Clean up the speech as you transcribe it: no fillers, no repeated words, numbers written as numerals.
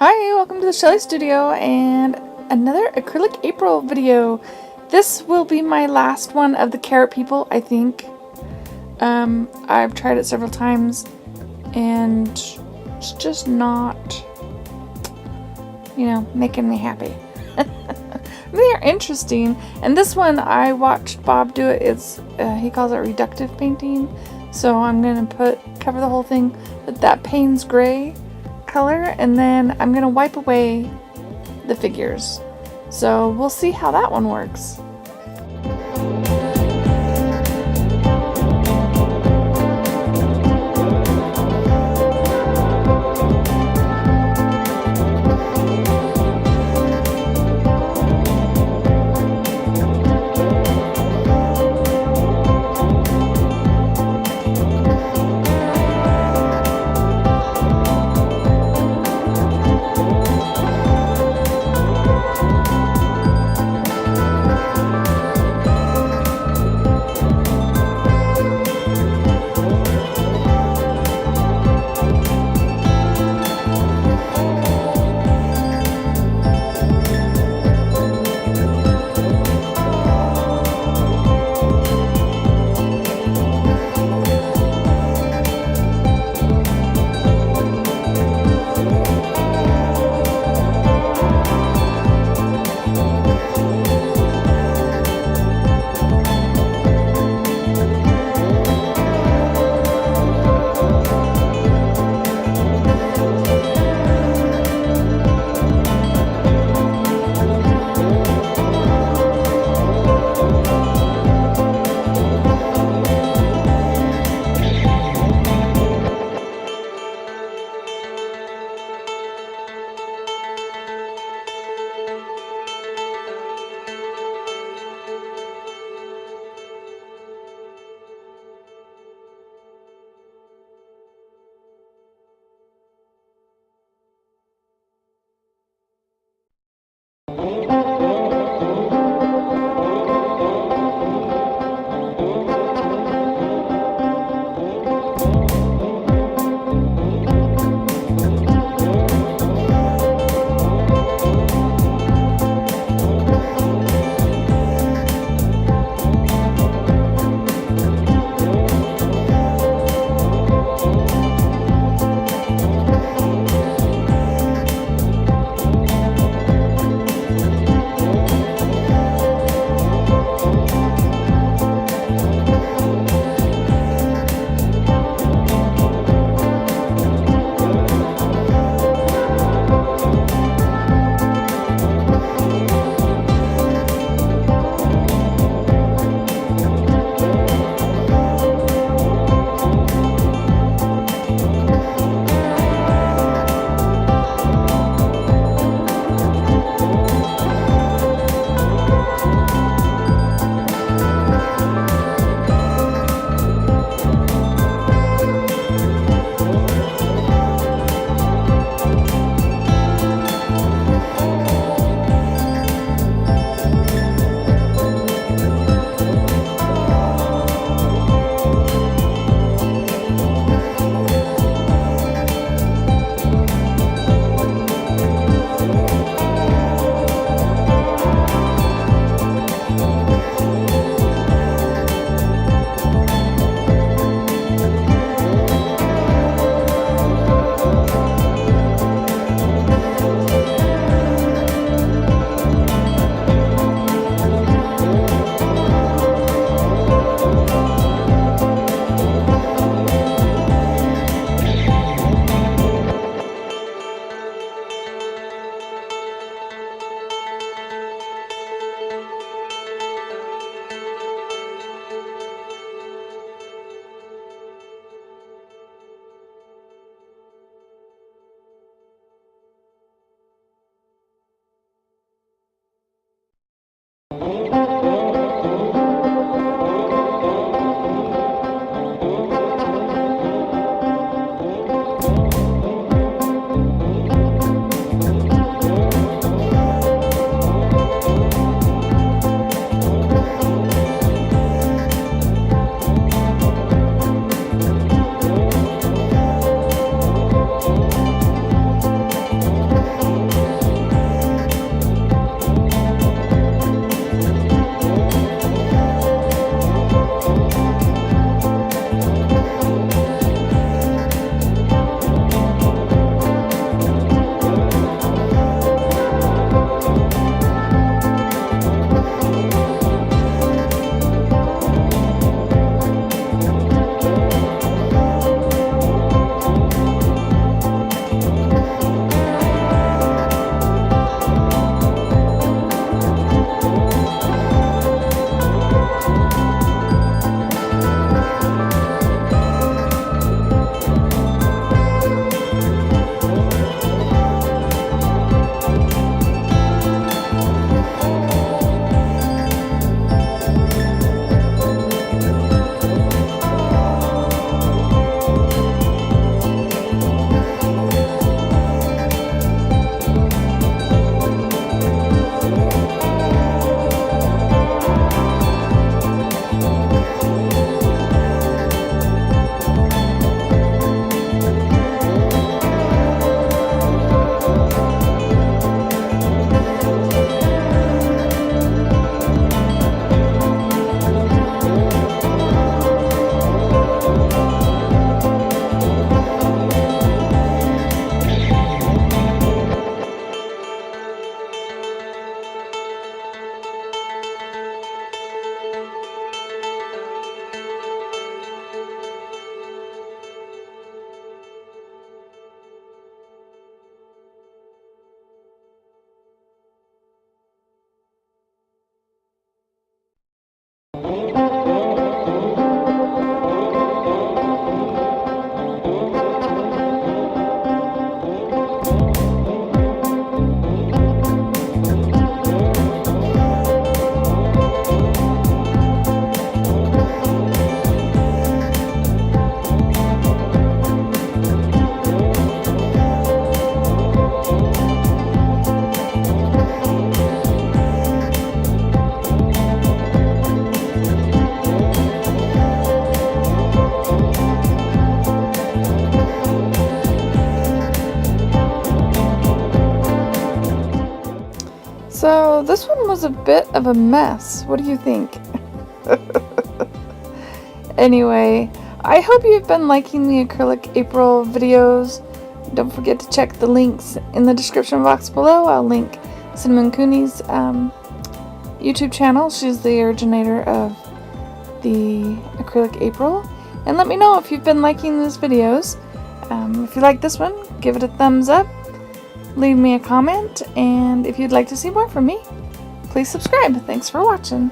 Hi, welcome to the Shelley Studio and another Acrylic April video. This will be my last one of the carrot people, I think. I've tried it several times and it's just not, making me happy. They are interesting, and this one I watched Bob do it. He calls it reductive painting, so I'm gonna cover the whole thing with that Payne's gray color, and then I'm gonna wipe away the figures. So we'll see how that one works. So this one was a bit of a mess. What do you think? Anyway, I hope you've been liking the Acrylicapril videos. Don't forget to check the links in the description box below. I'll link Cinnamon Cooney's YouTube channel. She's the originator of the Acrylicapril. And let me know if you've been liking these videos. If you like this one, give it a thumbs up. Leave me a comment. And if you'd like to see more from me, please subscribe. Thanks for watching.